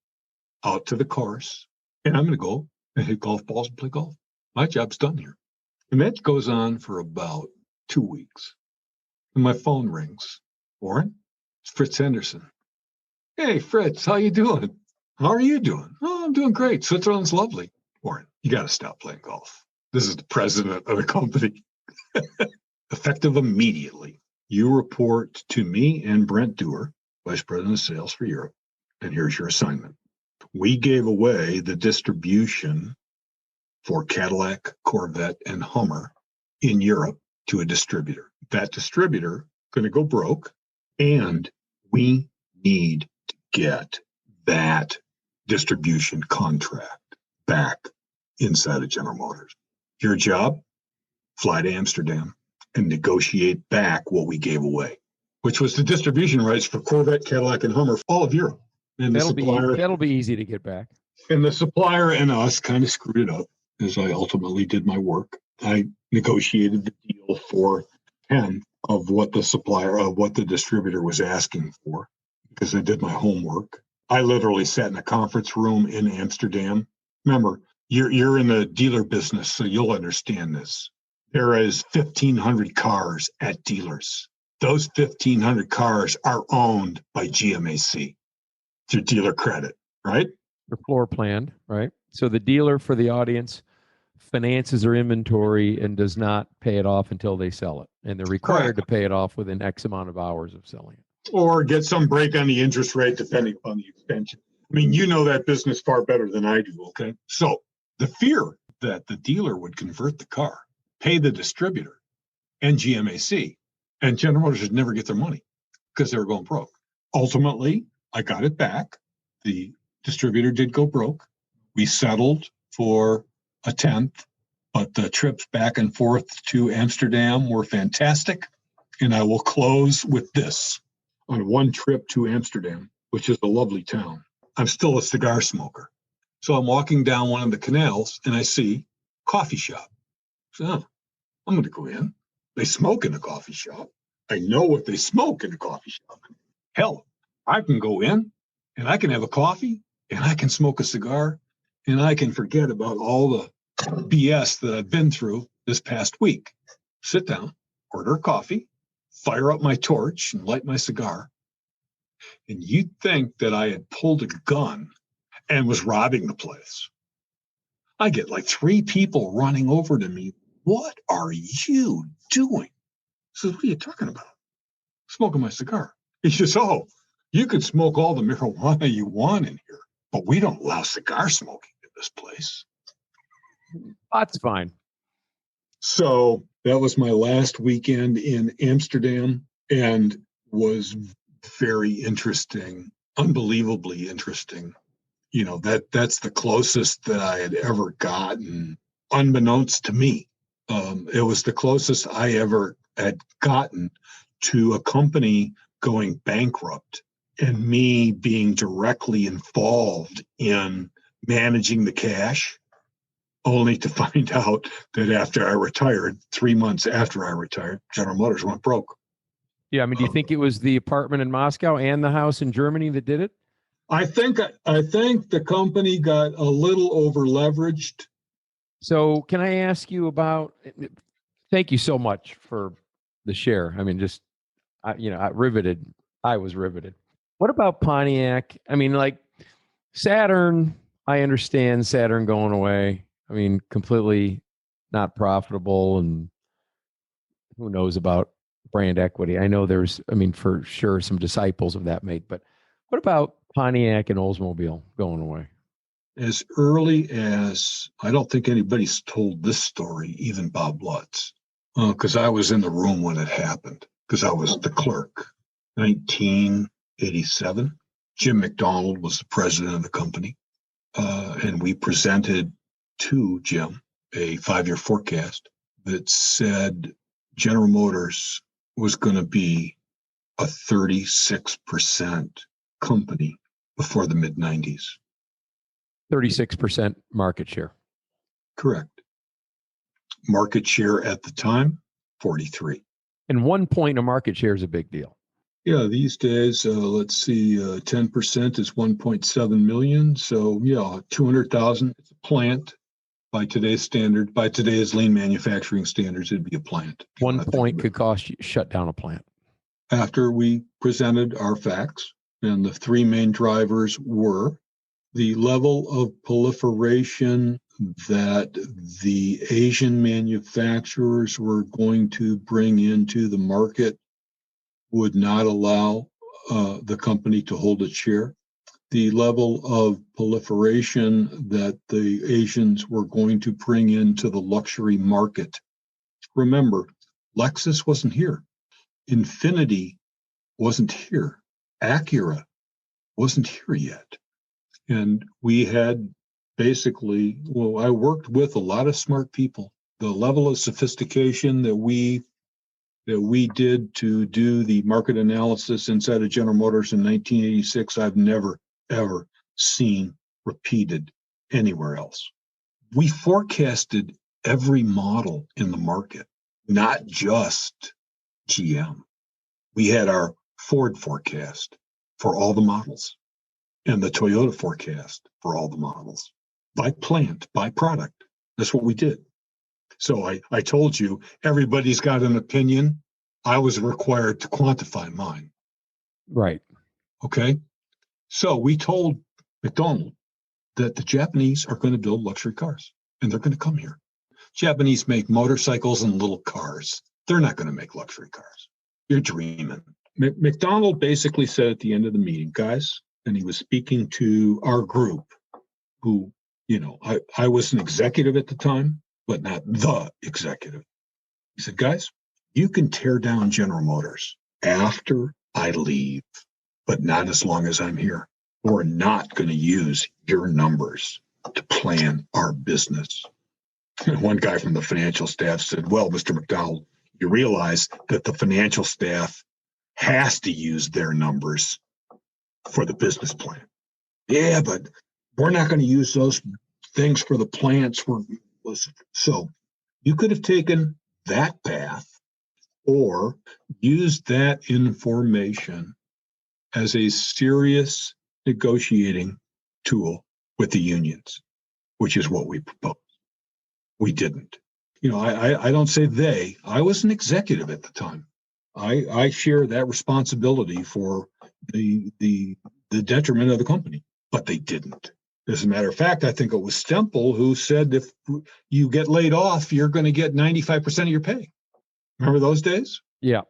out to the course, and I'm going to go and hit golf balls and play golf. My job's done here. And that goes on for about 2 weeks. And my phone rings. Warren, it's Fritz Henderson. Hey, Fritz, how you doing? How are you doing? Oh, I'm doing great. Switzerland's lovely. Warren, you got to stop playing golf. This is the president of the company. Effective immediately. You report to me and Brent Dewar, Vice President of Sales for Europe, and here's your assignment. We gave away the distribution for Cadillac, Corvette, and Hummer in Europe to a distributor. That distributor going to go broke, and we need to get that distribution contract back inside of General Motors. Your job, fly to Amsterdam and negotiate back what we gave away, which was the distribution rights for Corvette, Cadillac, and Hummer, all of Europe. And that'll be easy to get back. And the supplier and us kind of screwed it up as I ultimately did my work. I negotiated the deal for 10 of what the distributor was asking for because I did my homework. I literally sat in a conference room in Amsterdam. Remember, you're in the dealer business, so you'll understand this. There is 1,500 cars at dealers. Those 1,500 cars are owned by GMAC through dealer credit, right? They're floor planned, right? So the dealer, for the audience, finances their inventory and does not pay it off until they sell it. And they're required to pay it off within X amount of hours of selling it. Or get some break on the interest rate depending upon the extension. I mean, you know that business far better than I do, okay? So the fear that the dealer would convert the car, pay the distributor and GMAC, and General Motors would never get their money because they were going broke. Ultimately, I got it back. The distributor did go broke. We settled for a tenth, but the trips back and forth to Amsterdam were fantastic. And I will close with this. On one trip to Amsterdam, which is a lovely town, I'm still a cigar smoker. So I'm walking down one of the canals and I see coffee shop. So I'm going to go in. They smoke in the coffee shop. I know what they smoke in the coffee shop. Hell, I can go in and I can have a coffee and I can smoke a cigar and I can forget about all the BS that I've been through this past week. Sit down, order a coffee, fire up my torch and light my cigar. And you'd think that I had pulled a gun and was robbing the place. I get like 3 people running over to me. What are you doing? I says, what are you talking about? Smoking my cigar. He says, oh, you can smoke all the marijuana you want in here, but we don't allow cigar smoking in this place. That's fine. So that was my last weekend in Amsterdam and was very interesting, unbelievably interesting. You know, that's the closest that I had ever gotten, unbeknownst to me. It was the closest I ever had gotten to a company going bankrupt and me being directly involved in managing the cash, only to find out that after I retired, 3 months after I retired, General Motors went broke. Yeah, I mean, do you think it was the apartment in Moscow and the house in Germany that did it? I think the company got a little over leveraged. So can I ask you about, thank you so much for the share. I mean, just, I was riveted. What about Pontiac? I mean, like Saturn, I understand Saturn going away. I mean, completely not profitable, and who knows about brand equity. I know for sure some disciples of that make, but what about Pontiac and Oldsmobile going away? As early as, I don't think anybody's told this story, even Bob Lutz, because I was in the room when it happened, because I was the clerk. 1987, Jim McDonald was the president of the company, and we presented to Jim a 5-year forecast that said General Motors was going to be a 36% company before the mid-90s. 36% market share. Correct. Market share at the time, 43. And 1 point of market share is a big deal. Yeah, these days, let's see, 10% is 1.7 million. So, 200,000. It's a plant by today's standard. By today's lean manufacturing standards, it'd be a plant. 1 point could cost you shut down a plant. After we presented our facts, and the three main drivers were the level of proliferation that the Asian manufacturers were going to bring into the market would not allow the company to hold its share. The level of proliferation that the Asians were going to bring into the luxury market. Remember, Lexus wasn't here. Infiniti wasn't here. Acura wasn't here yet. And we had basically, I worked with a lot of smart people. The level of sophistication that we did to do the market analysis inside of General Motors in 1986, I've never, ever seen repeated anywhere else. We forecasted every model in the market, not just GM. We had our Ford forecast for all the models and the Toyota forecast for all the models by plant, by product. That's what we did. So I told you, everybody's got an opinion. I was required to quantify mine. Right. Okay. So we told McDonald that the Japanese are going to build luxury cars and they're going to come here. Japanese make motorcycles and little cars. They're not going to make luxury cars. You're dreaming. McDonald basically said at the end of the meeting, guys, and he was speaking to our group who, I was an executive at the time, but not the executive. He said, guys, you can tear down General Motors after I leave, but not as long as I'm here. We're not going to use your numbers to plan our business. And one guy from the financial staff said, well, Mr. McDonald, you realize that the financial staff has to use their numbers for the business plan. Yeah, but we're not going to use those things for the plants. So you could have taken that path or used that information as a serious negotiating tool with the unions, which is what we proposed. We didn't. I don't say they. I was an executive at the time. I share that responsibility for the detriment of the company, but they didn't. As a matter of fact, I think it was Stemple who said if you get laid off, you're going to get 95% of your pay. Remember those days? Yeah.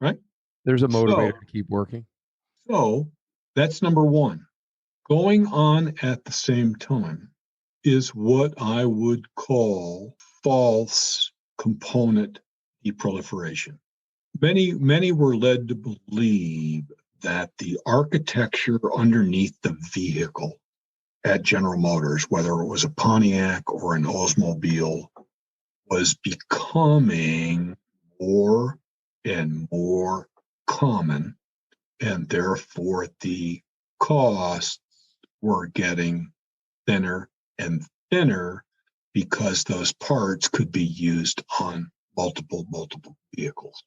Right? There's a motivator to keep working. So that's number one. Going on at the same time is what I would call false component deproliferation. Many were led to believe that the architecture underneath the vehicle at General Motors, whether it was a Pontiac or an Oldsmobile, was becoming more and more common, and therefore the costs were getting thinner and thinner because those parts could be used on multiple vehicles.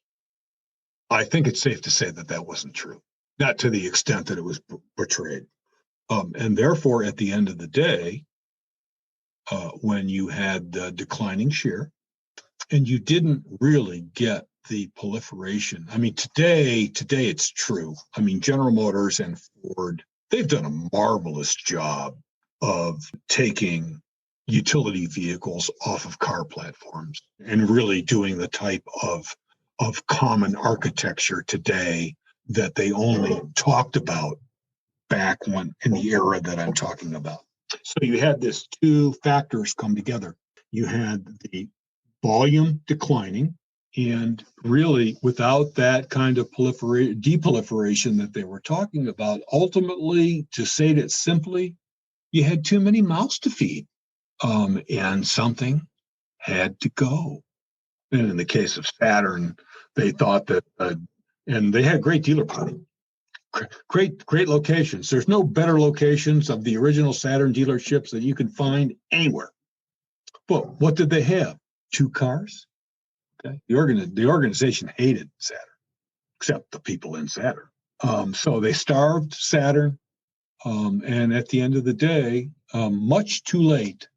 I think it's safe to say that that wasn't true, not to the extent that it was portrayed. And therefore, at the end of the day, when you had declining share and you didn't really get the proliferation. I mean, today it's true. I mean, General Motors and Ford, they've done a marvelous job of taking utility vehicles off of car platforms and really doing the type of of common architecture today that they only talked about back when in the era that I'm talking about. So you had this two factors come together. You had the volume declining, and really without that kind of deproliferation that they were talking about, ultimately, to say it simply, you had too many mouths to feed, and something had to go. And in the case of Saturn, they thought that, and they had great dealer party, great locations. There's no better locations of the original Saturn dealerships that you can find anywhere. But what did they have? 2 cars. Okay, the organization hated Saturn, except the people in Saturn. So they starved Saturn, and at the end of the day, much too late,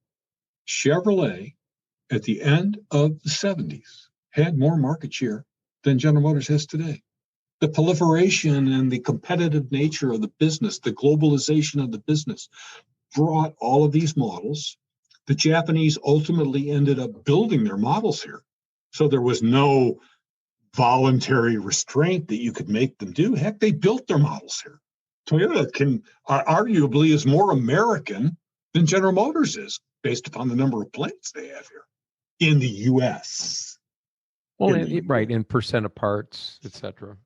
Chevrolet at the end of the 70s had more market share than General Motors has today. The proliferation and the competitive nature of the business, the globalization of the business, brought all of these models. The Japanese ultimately ended up building their models here. So there was no voluntary restraint that you could make them do. Heck, they built their models here. Toyota arguably is more American than General Motors is, based upon the number of planes they have here in the U.S. Well, in percent of parts, etc.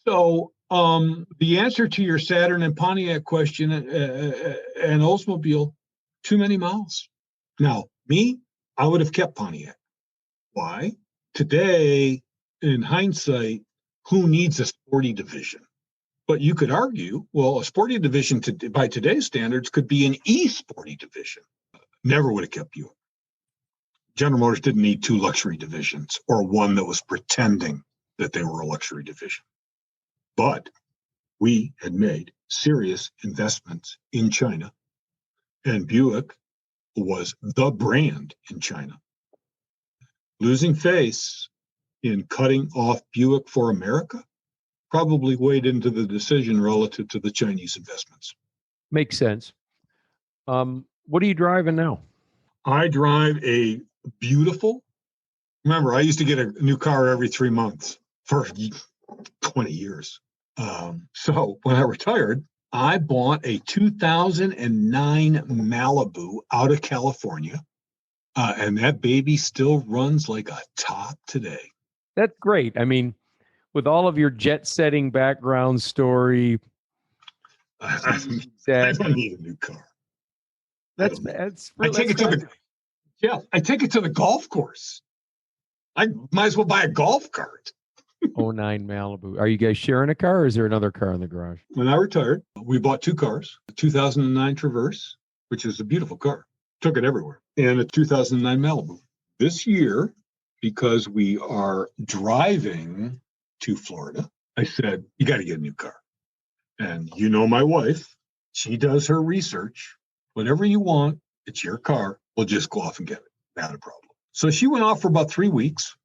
So the answer to your Saturn and Pontiac question, and Oldsmobile, too many miles. Now, me, I would have kept Pontiac. Why? Today, in hindsight, who needs a sporty division? But you could argue, well, a sporty division by today's standards could be an e-sporty division. Never would have kept Buick. General Motors didn't need 2 luxury divisions or one that was pretending that they were a luxury division. But we had made serious investments in China, and Buick was the brand in China. Losing face in cutting off Buick for America probably weighed into the decision relative to the Chinese investments. Makes sense. What are you driving now? I drive a beautiful, remember, I used to get a new car every 3 months for 20 years. So when I retired, I bought a 2009 Malibu out of California, and that baby still runs like a top today. That's great. I mean, with all of your jet-setting background story, I don't need a new car. That's I take it to the golf course. I might as well buy a golf cart. 09 Malibu. Are you guys sharing a car, or is there another car in the garage? When I retired, we bought 2 cars, a 2009 Traverse, which is a beautiful car. Took it everywhere, and a 2009 Malibu. This year, because we are driving to Florida, I said, you got to get a new car. And you know my wife, she does her research. Whatever you want, it's your car. We'll just go off and get it. Not a problem. So she went off for about 3 weeks,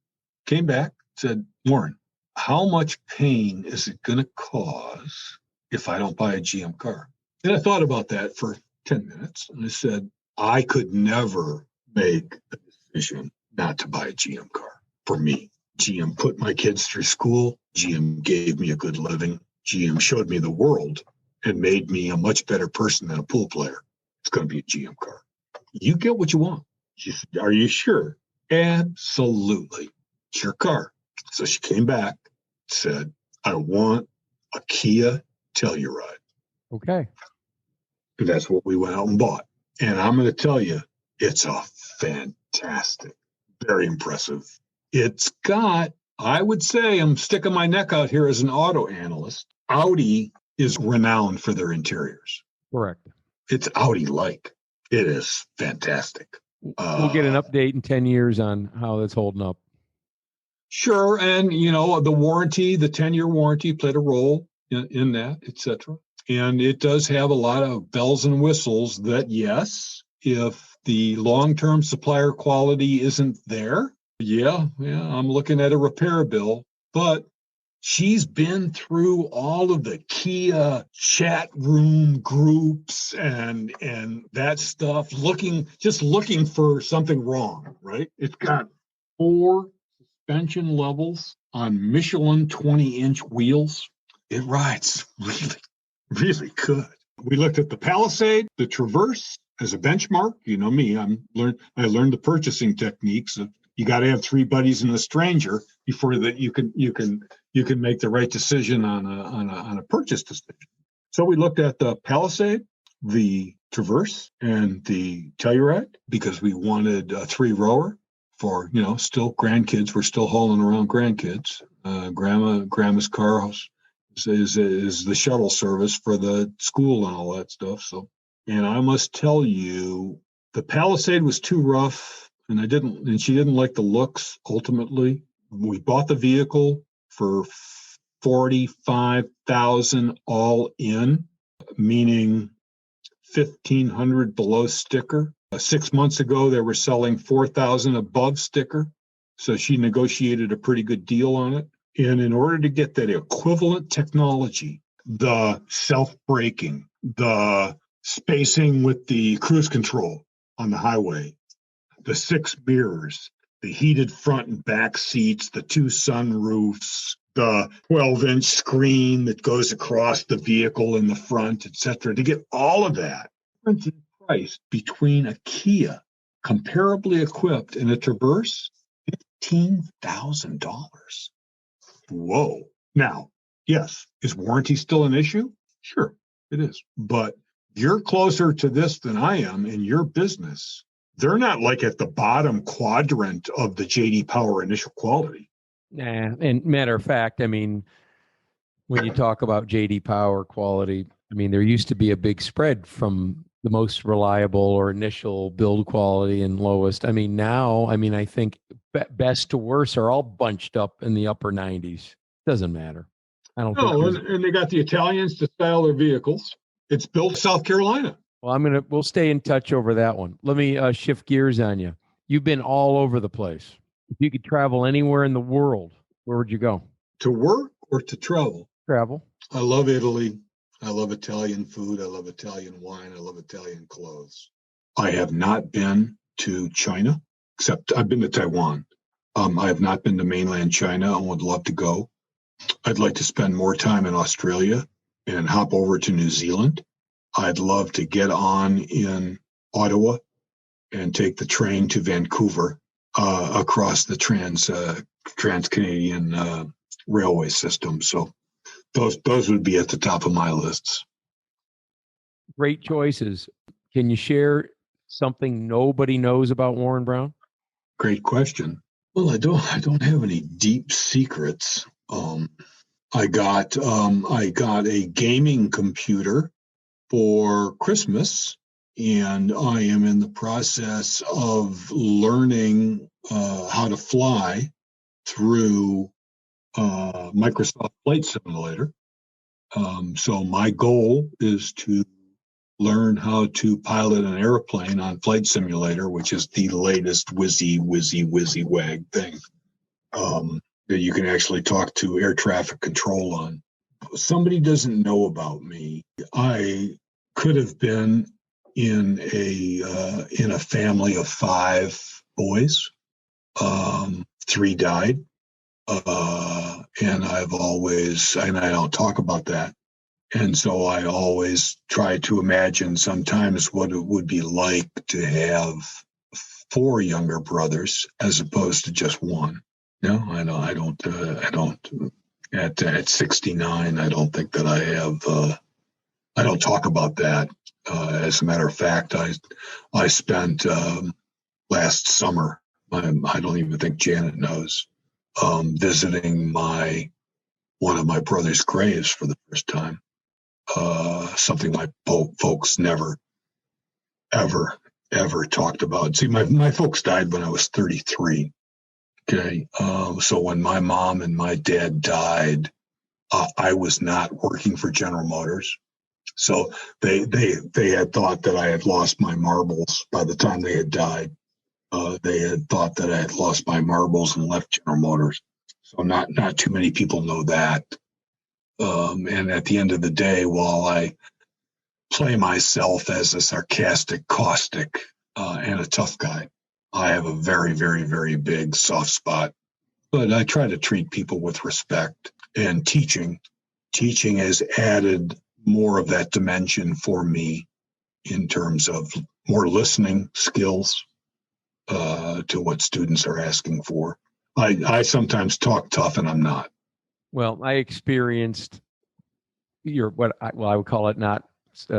came back, said, Warren, how much pain is it going to cause if I don't buy a GM car? And I thought about that for 10 minutes. And I said, I could never make a decision not to buy a GM car for me. GM put my kids through school. GM gave me a good living. GM showed me the world and made me a much better person than a pool player. It's going to be a GM car. You get what you want. She said, are you sure? Absolutely. It's your car. So she came back, said, I want a Kia Telluride. Okay. And that's what we went out and bought. And I'm going to tell you, it's a fantastic, very impressive. It's got, I would say, I'm sticking my neck out here as an auto analyst. Audi is renowned for their interiors. Correct. It's Audi-like. It is fantastic. We'll get an update in 10 years on how that's holding up. Sure. And, you know, the warranty, the 10-year warranty played a role in that, et cetera. And it does have a lot of bells and whistles that, yes, if the long-term supplier quality isn't there, I'm looking at a repair bill. But she's been through all of the Kia chat room groups and that stuff, looking for something wrong, right? It's got 4 suspension levels on Michelin 20-inch wheels, it rides really, really good. We looked at the Palisade, the Traverse as a benchmark. You know me, I learned the purchasing techniques. You got to have three buddies and a stranger before that you can make the right decision on a purchase decision. So we looked at the Palisade, the Traverse, and the Telluride because we wanted a three-rower for, still grandkids. We're still hauling around grandkids. Grandma's car is the shuttle service for the school and all that stuff. So, and I must tell you, the Palisade was too rough, and she didn't like the looks. Ultimately, we bought the vehicle for $45,000 all in, meaning $1,500 below sticker. 6 months ago, they were selling $4,000 above sticker. So she negotiated a pretty good deal on it. And in order to get that equivalent technology, the self-braking, the spacing with the cruise control on the highway, the 6 mirrors, the heated front and back seats, the 2 sunroofs, the 12-inch screen that goes across the vehicle in the front, etc. To get all of that, difference in price between a Kia comparably equipped and a Traverse, $15,000. Whoa. Now, yes, is warranty still an issue? Sure, it is. But you're closer to this than I am in your business. They're not like at the bottom quadrant of the J.D. Power initial quality. Nah, and matter of fact, when you talk about J.D. Power quality, there used to be a big spread from the most reliable or initial build quality and lowest. Now, I think best to worst are all bunched up in the upper 90s. Doesn't matter. I don't think. And they got the Italians to style their vehicles. It's built in South Carolina. Well, we'll stay in touch over that one. Let me shift gears on you. You've been all over the place. If you could travel anywhere in the world, where would you go? To work or to travel? Travel. I love Italy. I love Italian food. I love Italian wine. I love Italian clothes. I have not been to China, except I've been to Taiwan. I have not been to mainland China. I would love to go. I'd like to spend more time in Australia and hop over to New Zealand. I'd love to get on in Ottawa and take the train to Vancouver across the Trans-Canadian railway system. So those would be at the top of my lists. Great choices. Can you share something nobody knows about Warren Brown? Great question. Well, I don't have any deep secrets. I got a gaming computer for Christmas, and I am in the process of learning how to fly through Microsoft Flight Simulator. So my goal is to learn how to pilot an airplane on Flight Simulator, which is the latest whizzy wag thing that you can actually talk to air traffic control on. Somebody doesn't know about me. I could have been in a family of 5 boys. 3 died. And I don't talk about that. And so I always try to imagine sometimes what it would be like to have 4 younger brothers as opposed to just 1. No, I don't. At 69, I don't think that I have. I don't talk about that. As a matter of fact, I spent last summer. I don't even think Janet knows. Visiting one of my brother's graves for the first time. Something my folks never, ever talked about. See, my folks died when I was 33. Okay, so when my mom and my dad died, I was not working for General Motors. So they had thought that I had lost my marbles by the time they had died. They had thought that I had lost my marbles and left General Motors. So not too many people know that. And at the end of the day, while I play myself as a sarcastic, caustic, and a tough guy, I have a very, very, very big soft spot But I try to treat people with respect, and teaching has added more of that dimension for me in terms of more listening skills to what students are asking for. I sometimes talk tough and I'm not. Well, I experienced I would call it not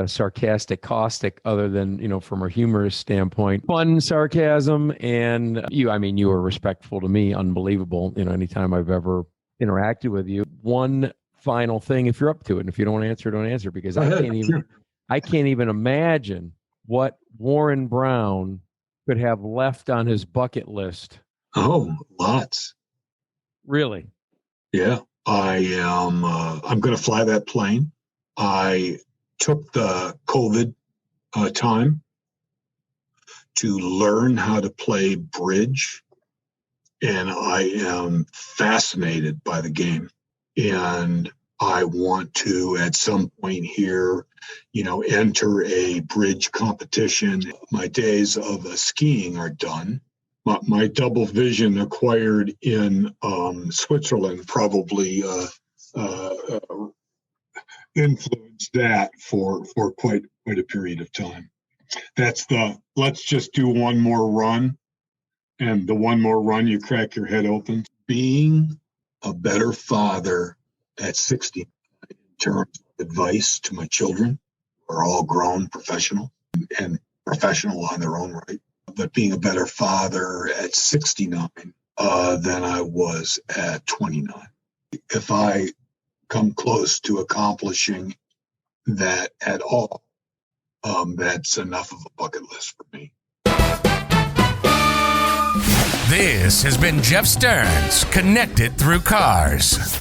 sarcastic, caustic, other than, from a humorous standpoint, fun sarcasm. And you were respectful to me, unbelievable, anytime I've ever interacted with you. One final thing, if you're up to it, and if you don't answer, don't answer, because I can't even imagine what Warren Brown could have left on his bucket list. Oh, lots. Really? Yeah. I'm going to fly that plane. I took the COVID time to learn how to play bridge, and I am fascinated by the game. And I want to, at some point here, enter a bridge competition. My days of skiing are done. My double vision acquired in Switzerland probably influenced that for quite a period of time. That's let's just do one more run, and the one more run you crack your head open. Being a better father at 60 in terms of advice to my children, who are all grown professional and professional on their own right, but being a better father at 69 than I was at 29. If I come close to accomplishing that at all, that's enough of a bucket list for me. This has been Jeff Stearns, Connected Through Cars.